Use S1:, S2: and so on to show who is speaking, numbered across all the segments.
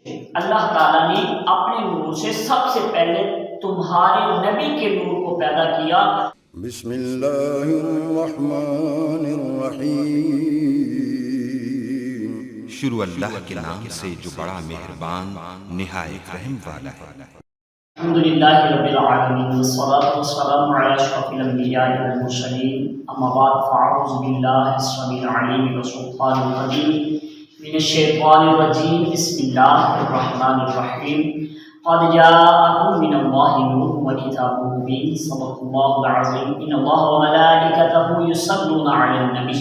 S1: اللہ تعالیٰ نے اپنے نور سے سب سے پہلے تمہارے نبی کے نور کو پیدا کیا۔
S2: بسم اللہ الرحمن الرحیم،
S3: شروع اللہ کے نام سے جو بڑا مہربان نہایت رحم والا ہے۔
S1: الحمدللہ رب العالمین، والصلاة والسلام علی اشرف الانبیاء والمرسلین، اما بعد فاعوذ باللہ السمیع العلیم من الشیطان الرجیم من الشیطان الرجیم، بسم اللہ الرحمن الرحیم۔ قد جاءکم من اللہ نور وکتاب مبین، صدق اللہ العظیم۔ ان اللہ وملائکتہ یصلون علی النبی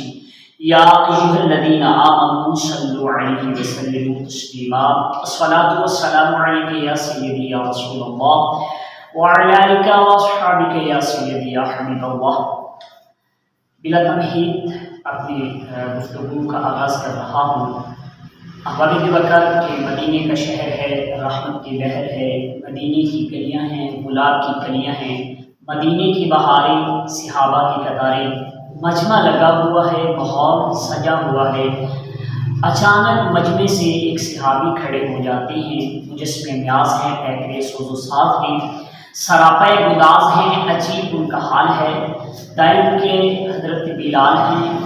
S1: یا ایھا الذین آمنوا صلوا علیہ وسلموا تسلیما۔ الصلاۃ والسلام علیک یا سیدی یا رسول اللہ وعلی آلک واصحابک یا سیدی یا حبیب اللہ۔ بلا تمہید اپنی گفتگو کا آغاز کر رہا ہوں۔ احباب بکر کہ مدینے کا شہر ہے، رحمت کی لہر ہے، مدینے کی گلیاں ہیں، گلاب کی کلیاں ہیں، مدینے کی بہاریں، صحابہ کی قطاریں، مجمع لگا ہوا ہے، ماحول سجا ہوا ہے۔ اچانک مجمع سے ایک صحابی کھڑے ہو جاتے ہیں، مجسم نیاز ہیں، پیکرے سوز و ساز ہیں، سراپے گداز ہیں، عجیب ان کا حال ہے۔ دائیں ان کے حضرت بلال ہیں،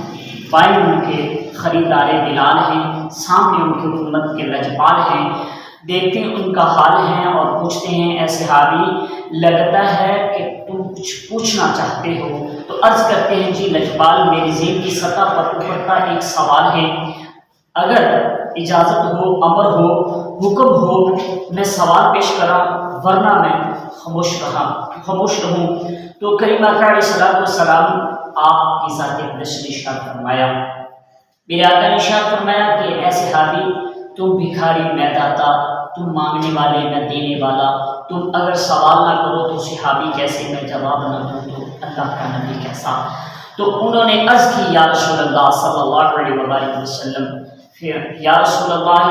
S1: بائیں ان کے خریدار بلال ہیں، سامنے ان کی حکومت کے لجپال ہیں۔ دیکھتے ہیں ان کا حال ہے اور پوچھتے ہیں، اے صحابی لگتا ہے کہ تم کچھ پوچھنا چاہتے ہو؟ تو عرض کرتے ہیں، جی لجپال، میری ذہن کی سطح پر اوپر کا ایک سوال ہے، اگر اجازت ہو، امر ہو، حکم ہو میں سوال پیش کرا، ورنہ میں خاموش رہوں۔ تو کریم آقا علیہ السلام آپ کی ذات اقدس نے ارشاد فرمایا، میرے آقا نے ارشاد فرمایا کہ اے صحابی، تم بھکاری میں داتا، تم مانگنے والے میں دینے والا، تم اگر سوال نہ کرو تو صحابی کیسے، میں جواب نہ دوں تو اللہ کا نبی کیسا؟ تو انہوں نے عرض کی، یا رسول اللہ صلی اللہ علیہ وآلہ وسلم، پھر یا رسول اللہ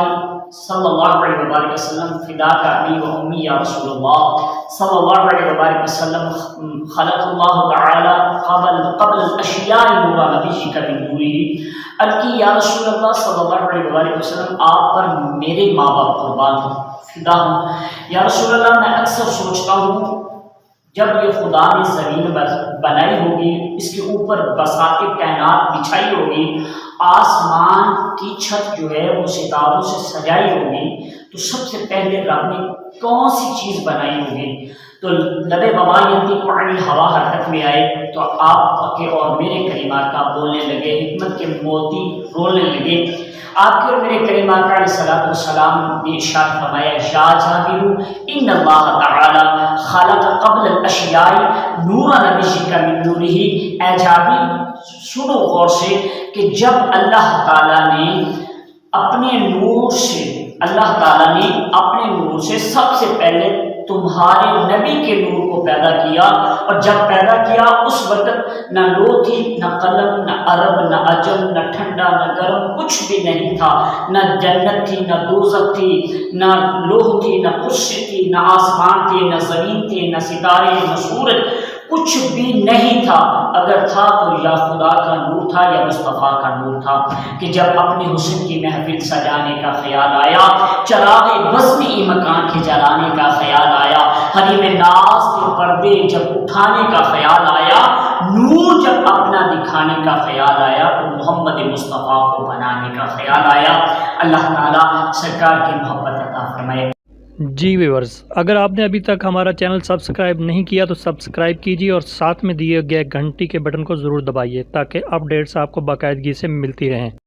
S1: صلی اللہ علیہ وآلہ وسلم، فدا کا ابی و امی یا رسول اللہ صلی اللہ علیہ وآلہ وسلم، خلق اللہ تعالی قبل الاشیاء نور نبیک بنورہ، الکی یا رسول اللہ صلی اللہ علیہ وآلہ وسلم، آپ پر میرے ماں باپ قربان ہوں، فدا ہوں۔ یا رسول اللہ میں اکثر سوچتا ہوں جب یہ خدا نے زمین بنائی ہوگی، اس کے اوپر بساط کائنات بچھائی ہوگی، آسمان کی چھت جو ہے وہ ستاروں سے سجائی ہوگی، تو سب سے پہلے رب نے کون سی چیز بنائی ہوگی؟ تو لب بابا ینطق عن الہوا حرکت میں آئے تو آپ کے اور میرے کلمات کا بولنے لگے، حکمت کے موتی رولنے لگے۔ آپ کے اور میرے کریم آقا علیہ السلام نے ارشاد فرمایا، یا جابر ان اللہ تعالی خلق قبل الاشیاء نور نبیک من نورہ، اے جابر سنو غور سے کہ جب اللہ تعالیٰ نے اپنے نور سے سب سے پہلے تمہارے نبی کے نور کو پیدا کیا، اور جب پیدا کیا اس وقت نہ لو تھی، نہ قلم، نہ عرب، نہ عجم، نہ ٹھنڈا، نہ گرم، کچھ بھی نہیں تھا، نہ جنت تھی، نہ دوزخ تھی، نہ لوح تھی، نہ کرسی تھی، نہ آسمان تھے، نہ زمین تھے، نہ ستارے، نہ سورج، کچھ بھی نہیں تھا۔ اگر تھا تو یا خدا کا نور تھا یا مصطفیٰ کا نور تھا، کہ جب اپنے حسن کی محفل سجانے کا خیال آیا، چراغ بزم مکان کے جلانے کا خیال آیا، حریم ناز کے پردے جب اٹھانے کا خیال آیا، نور جب اپنا دکھانے کا خیال آیا، تو محمد مصطفیٰ کو بنانے کا خیال آیا۔ اللہ تعالیٰ سرکار کی محبت عطا فرمائے۔
S4: جی ویورز، اگر آپ نے ابھی تک ہمارا چینل سبسکرائب نہیں کیا تو سبسکرائب کیجیے اور ساتھ میں دیے گئے گھنٹی کے بٹن کو ضرور دبائیے تاکہ اپڈیٹس آپ کو باقاعدگی سے ملتی رہیں۔